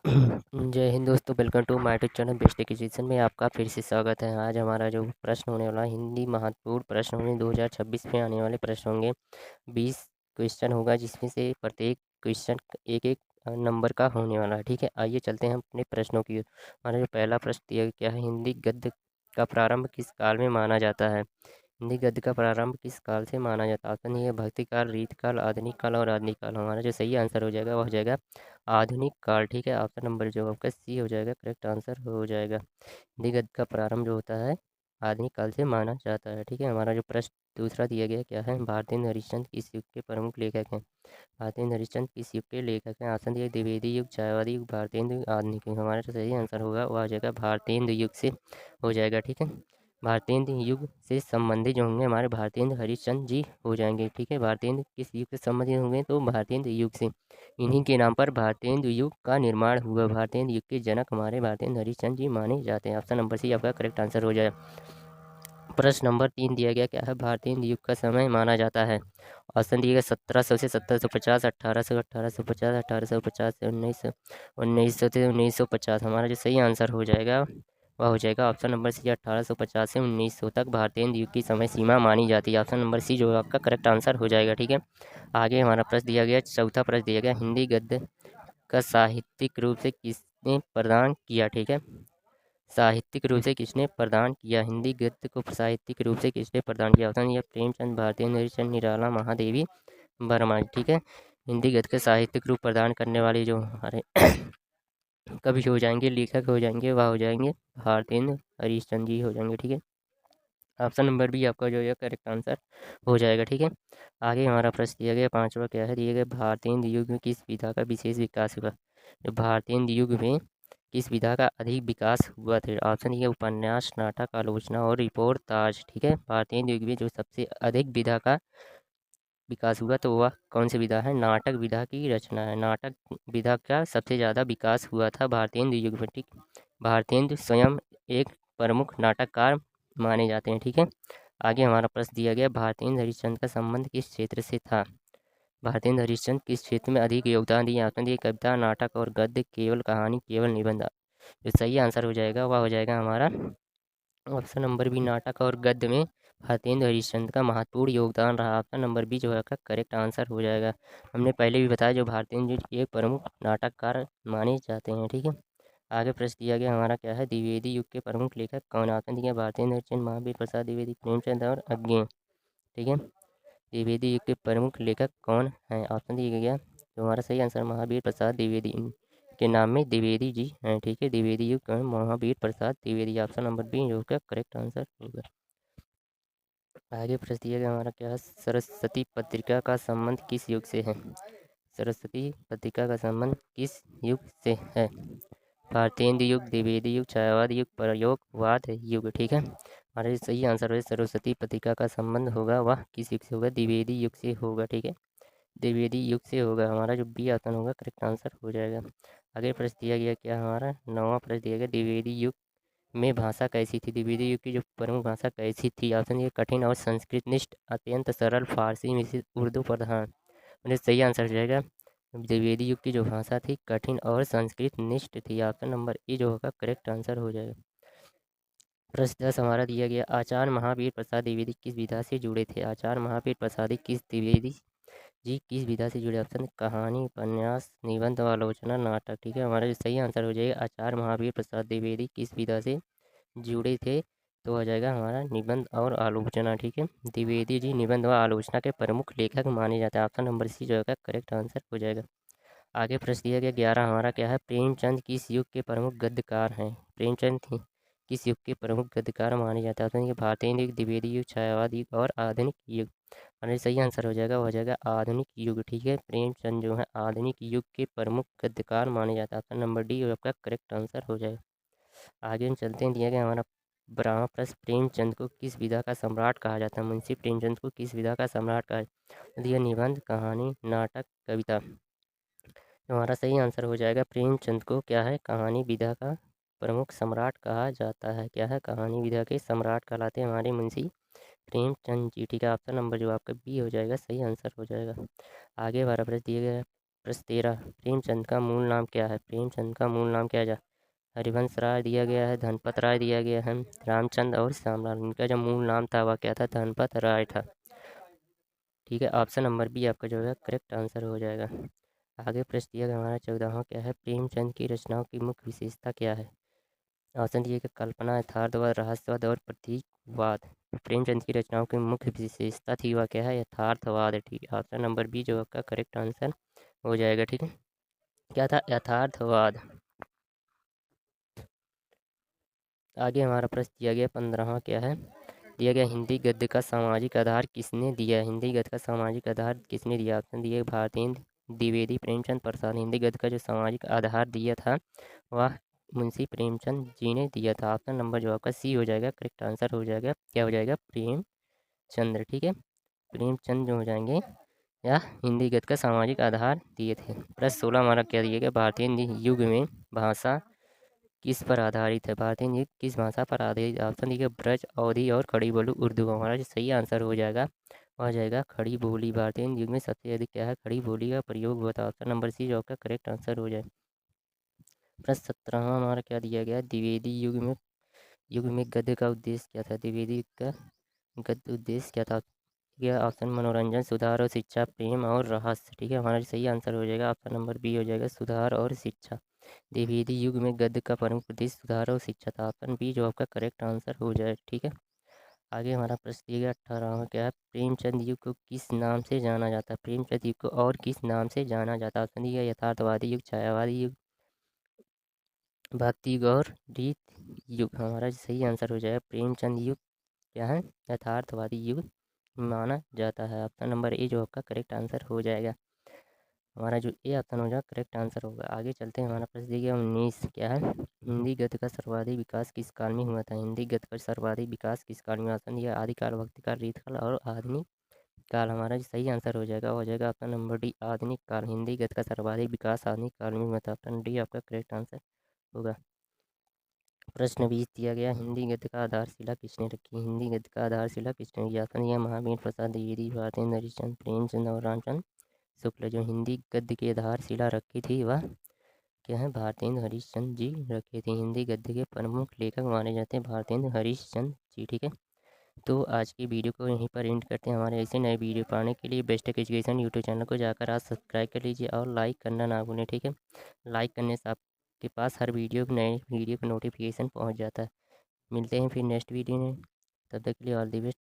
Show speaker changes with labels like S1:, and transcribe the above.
S1: जय हिंद दोस्तों, welcome to my YouTube channel best education में आपका फिर से स्वागत है। आज हमारा जो प्रश्न होने वाला हिंदी महत्वपूर्ण प्रश्न होंगे 2026 में आने वाले प्रश्न होंगे। 20 क्वेश्चन होगा, जिसमें से प्रत्येक क्वेश्चन एक एक नंबर का होने वाला है। ठीक है, आइए चलते हैं अपने प्रश्नों की ओर। हमारा जो पहला प्रश्न दिया गया है, हिंदी गद्य का प्रारंभ किस काल में माना जाता है? हिंदी गद्य का प्रारंभ किस काल से माना जाता है? ऑप्शन ये है भक्ति काल, रीत काल, आधुनिक काल और आधुनिक काल। हमारा जो सही आंसर हो जाएगा वह हो जाएगा आधुनिक काल। ठीक है, ऑप्शन नंबर जो आपका सी हो जाएगा, करेक्ट आंसर हो जाएगा। हिंदी गद्य का प्रारंभ जो होता है आधुनिक काल से माना जाता है। ठीक है, हमारा जो प्रश्न दूसरा दिया गया क्या है, भारतेंदु हरिश्चंद्र किस युग के प्रमुख लेखक हैं? भारतेंदु हरिश्चंद्र किस युग के लेखक हैं? ऑप्शन दिया द्विवेदी युग, छायावादी युग, भारतेंदु युग, आधुनिक युग। हमारा जो सही आंसर होगा वह हो जाएगा भारतेंदु युग से हो जाएगा। ठीक है, भारतेंदु युग से संबंधित जो होंगे हमारे भारतेंदु हरिश्चंद्र जी हो जाएंगे। ठीक है, भारतेंदु किस युग से संबंधित होंगे? तो भारतेंदु युग से। इन्हीं के नाम पर भारतेंदु युग का निर्माण हुआ। भारतेंदु युग के जनक हमारे भारतेंदु हरिश्चंद्र जी माने जाते हैं। ऑप्शन नंबर सी आपका करेक्ट आंसर हो जाए। प्रश्न नंबर 3 दिया गया क्या है, भारतेंदु युग का समय माना जाता है? ऑप्शन दिए गए 1700 से 1750, 1800 1850, 1850 से 1900, 1900 से 1950। हमारा जो सही आंसर हो जाएगा वह हो जाएगा ऑप्शन नंबर सी, 1850 से 1900 तक भारतेंदु युग की समय सीमा मानी जाती है। ऑप्शन नंबर सी जो आपका करेक्ट आंसर हो जाएगा। ठीक है, आगे हमारा प्रश्न दिया गया, चौथा प्रश्न दिया गया, हिंदी गद्य का साहित्यिक रूप से किसने प्रदान किया? ठीक है, साहित्यिक रूप से किसने प्रदान किया? हिंदी गद्य को साहित्यिक रूप से किसने प्रदान किया? ऑप्शन ये प्रेमचंद, भारतेंदु हरिश्चंद्र, निराला, महादेवी वर्मा। ठीक है, हिंदी गद्य के साहित्यिक रूप प्रदान करने वाले जो हमारे कवि हो जाएंगे, लेखक हो जाएंगे, वह हो जाएंगे भारतेंदु हरिश्चंद्र जी हो जाएंगे। ठीक है, ऑप्शन नंबर बी आपका जो है करेक्ट आंसर हो जाएगा। ठीक है, आगे हमारा प्रश्न दिया गया पांचवा क्या है, दिया गया भारतेंदु युग में किस विधा का विशेष विकास हुआ? जो भारतेंदु युग में किस विधा का अधिक विकास हुआ थे? ऑप्शन ये उपन्यास, नाटक, आलोचना और रिपोर्टाज। ठीक है, भारतेंदु युग में जो सबसे अधिक विधा का विकास हुआ तो वह कौन सी विधा है? नाटक विधा की रचना है। नाटक विधा का सबसे ज़्यादा विकास हुआ था भारतेंदु युग में। ठीक, भारतेंदु स्वयं एक प्रमुख नाटककार माने जाते हैं। ठीक है, आगे हमारा प्रश्न दिया गया, भारतेंदु हरिश्चंद्र का संबंध किस क्षेत्र से था? भारतेंदु हरिश्चंद्र किस क्षेत्र में अधिक योगदान दिए? ऑप्शन दिए कविता, नाटक और गद्य, केवल कहानी, केवल निबंध। जो सही आंसर हो जाएगा वह हो जाएगा हमारा ऑप्शन नंबर बी, नाटक और गद्य में भारतेंदु हरिश्चंद्र का महत्वपूर्ण योगदान रहा। ऑप्शन नंबर बी जो है का करेक्ट आंसर हो जाएगा। हमने पहले भी बताया जो भारतेंदु जी एक प्रमुख नाटककार माने जाते हैं। ठीक है, आगे प्रश्न दिया गया हमारा क्या है, द्विवेदी युग के प्रमुख लेखक कौन? ऑप्शन दिया भारतेंदु हरिश्चंद्र, महावीर प्रसाद द्विवेदी, प्रेमचंद और अज्ञे। ठीक है, द्विवेदी युग के प्रमुख लेखक कौन हैं? ऑप्शन दिया गया जो हमारा सही आंसर महावीर प्रसाद द्विवेदी के नाम में द्विवेदी जी हैं। ठीक है, द्विवेदी युग कौन? Mahavir Prasad Dwivedi. Option number B जो का करेक्ट आंसर होगा। आगे प्रश्न दिया गया हमारा क्या है, सरस्वती पत्रिका का संबंध किस युग से है? सरस्वती पत्रिका का संबंध किस युग से है? भारतेंदु युग, द्विवेदी युग, छायावाद युग, प्रयोगवाद युग। ठीक है, हमारा सही आंसर है सरस्वती पत्रिका का संबंध होगा वह किस युग से होगा? द्विवेदी युग से होगा। ठीक है, द्विवेदी युग से होगा। हमारा जो बी ऑप्शन होगा करेक्ट आंसर हो जाएगा। आगे प्रश्न दिया गया क्या हमारा नौवां प्रश्न दिया गया, द्विवेदी युग में भाषा कैसी थी? द्विवेदी युग की जो प्रमुख भाषा कैसी थी? ऑप्शन ये कठिन और संस्कृत निष्ठ, अत्यंत सरल, फारसी मिश्रित, उर्दू प्रधान। मतलब सही आंसर हो जाएगा द्विवेदी युग की जो भाषा थी कठिन और संस्कृत निष्ठ थी। ऑप्शन नंबर ई जो होगा करेक्ट आंसर हो जाएगा। प्रश्न 10 हमारा दिया गया, आचार्य महावीर प्रसाद द्विवेदी किस विधा से जुड़े थे? आचार्य महावीर प्रसाद किस द्विवेदी जी किस विधा से जुड़े? ऑप्शन कहानी, उपन्यास, निबंध, आलोचना, नाटक। ठीक है, हमारा जो सही आंसर हो जाएगा आचार्य महावीर प्रसाद द्विवेदी किस विधा से जुड़े थे? तो हो जाएगा हमारा निबंध और आलोचना। ठीक है, द्विवेदी जी निबंध व आलोचना के प्रमुख लेखक माने जाते हैं। ऑप्शन नंबर सी जो है करेक्ट आंसर हो जाएगा। आगे प्रश्न दिया गया 11 हमारा क्या है, प्रेमचंद किस युग के प्रमुख गद्यकार हैं? प्रेमचंद किस युग के प्रमुख गद्यकार माने जाते हैं? ऑप्शन ये भारतेंदु युग, द्विवेदी युग, छायावाद युग और आधुनिक युग। हमारा सही आंसर हो जाएगा, हो जाएगा आधुनिक युग। ठीक है, प्रेमचंद जो है आधुनिक युग के प्रमुख गद्यकार माने जाते हैं। ऑप्शन नंबर डी आपका करेक्ट आंसर हो जाएगा। आगे हम चलते हैं, दिया गया हमारा ब्रह्म प्रश्न, प्रेमचंद को किस विधा का सम्राट कहा जाता है? मुंशी प्रेमचंद को किस विधा का सम्राट कहा जाता है? दिया निबंध, कहानी, नाटक, कविता। तो हमारा सही आंसर हो जाएगा प्रेमचंद को क्या है, कहानी विधा का प्रमुख सम्राट कहा जाता है। क्या है, कहानी विधा के सम्राट कहलाते हैं हमारे मुंशी प्रेमचंद जी। ठीक है, ऑप्शन नंबर जो आपका बी हो जाएगा सही आंसर हो जाएगा। आगे हमारा प्रश्न दिया गया है, प्रश्न 13, प्रेमचंद का मूल नाम क्या है? प्रेमचंद का मूल नाम क्या है? हरिवंश राय दिया गया है, धनपत राय दिया गया है, रामचंद्र और श्यामलाल। इनका जो मूल नाम था वह क्या था? धनपत राय था। ठीक है, ऑप्शन नंबर बी आपका जो है करेक्ट आंसर हो जाएगा। आगे प्रश्न दिया गया हमारा 14वां क्या है? प्रेमचंद की रचनाओं की मुख्य विशेषता क्या है? ऑप्शन दिए कि कल्पना, यथार्थवाद, रहस्यवाद और प्रतीकवाद। प्रेमचंद की रचनाओं की मुख्य विशेषता थी वह क्या है? यथार्थवाद। ठीक है, ऑप्शन नंबर बी जो आपका करेक्ट आंसर हो जाएगा। ठीक है, क्या था? यथार्थवाद। आगे हमारा प्रश्न दिया गया 15वां क्या है? दिया गया हिंदी गद्य का सामाजिक आधार किसने दिया? हिंदी गद्य का सामाजिक आधार किसने दिया? ऑप्शन दिए भारतेंद्र द्विवेदी, प्रेमचंद प्रसाद। हिंदी गद्य का जो सामाजिक आधार दिया था वह मुंशी प्रेमचंद जी ने दिया था। ऑप्शन नंबर जो आपका सी हो जाएगा करेक्ट आंसर हो जाएगा। क्या हो जाएगा? प्रेमचंद्र। ठीक है, प्रेमचंद जो हो जाएंगे या हिंदी गद्य का सामाजिक आधार दिए थे। प्रश्न 16 हमारा क्या दिया गया? भारतीय युग में भाषा किस पर आधारित है? भारतीय नृत्य किस भाषा पर आधारित? ऑप्शन डी ब्रज, अवधी और खड़ी बोली उर्दू। हमारा जो सही आंसर हो जाएगा वह जाएगा खड़ी बोली। भारतीय युग में सबसे अधिक क्या है? खड़ी बोली का प्रयोग हुआ था। ऑप्शन नंबर सी जो आपका करेक्ट आंसर हो जाए। प्रश्न 17वां हमारा क्या दिया गया? द्विवेदी युग में गद्य का उद्देश्य क्या था? द्विवेदी का गद्य उद्देश्य क्या था? ठीक है, ऑप्शन मनोरंजन, सुधार और शिक्षा, प्रेम और रहस्य। ठीक है, हमारा सही आंसर हो जाएगा ऑप्शन नंबर बी हो जाएगा सुधार और शिक्षा। द्विवेदी युग में गद्य का प्रमुख उद्देश्य सुधार और शिक्षा था। ऑप्शन बी जो आपका करेक्ट आंसर हो जाए। ठीक है, आगे हमारा प्रश्न दिया गया 18वां क्या है? प्रेमचंद युग को किस नाम से जाना जाता है? प्रेमचंद युग को और किस नाम से जाना जाता है? ऑप्शन दिया यथार्थवादी युग, छायावादी युग, भक्ति युग और रीत युग। हमारा सही आंसर हो जाएगा प्रेमचंद युग क्या है? यथार्थवादी युग माना जाता है। ऑप्शन नंबर ए जो आपका करेक्ट आंसर हो जाएगा। हमारा जो ए ऑप्शन हो जाएगा करेक्ट आंसर होगा। आगे चलते हैं, हमारा प्रश्न दिया गया 19 क्या है? हिंदी गद्य का सर्वाधिक विकास किस काल में हुआ था? हिंदी गद्य का सर्वाधिक विकास किस काल में? ऑप्शन दिया आदिकाल, भक्तिकाल, रीतकाल और आधुनिक काल। हमारा जो सही आंसर हो जाएगा ऑप्शन नंबर डी आधुनिक काल। हिंदी गद्य का सर्वाधिक विकास आधुनिक काल में हुआ था। ऑप्शन डी आपका करेक्ट आंसर होगा। प्रश्न 20 दिया गया हिंदी गद्य का आधारशिला किसने रखी? हिंदी गद्य का आधारशिला किसने रखी? ऑप्शन दिया महावीर प्रसाद द्विवेदी, भारतेंद्र हरिश्चंद्र, प्रेमचंद और रामचंद्र शुक्ल। जो हिंदी गद्य की आधारशिला रखी थी वह क्या है? भारतेंद्र हरिश्चंद्र जी रखे थे। हिंदी गद्य के प्रमुख लेखक माने जाते हैं भारतेंद्र हरिश्चंद्र जी। ठीक है, तो आज की वीडियो को यहीं पर एंड करते हैं। हमारे ऐसे नए वीडियो पाने के लिए best tech education YouTube channel को जाकर आज सब्सक्राइब कर लीजिए और लाइक करना ना भूलें। ठीक है, लाइक करने से आपके पास हर नए वीडियो का नोटिफिकेशन पहुंच जाता है। मिलते हैं फिर नेक्स्ट वीडियो में, तब तक के लिए ऑल द बेस्ट।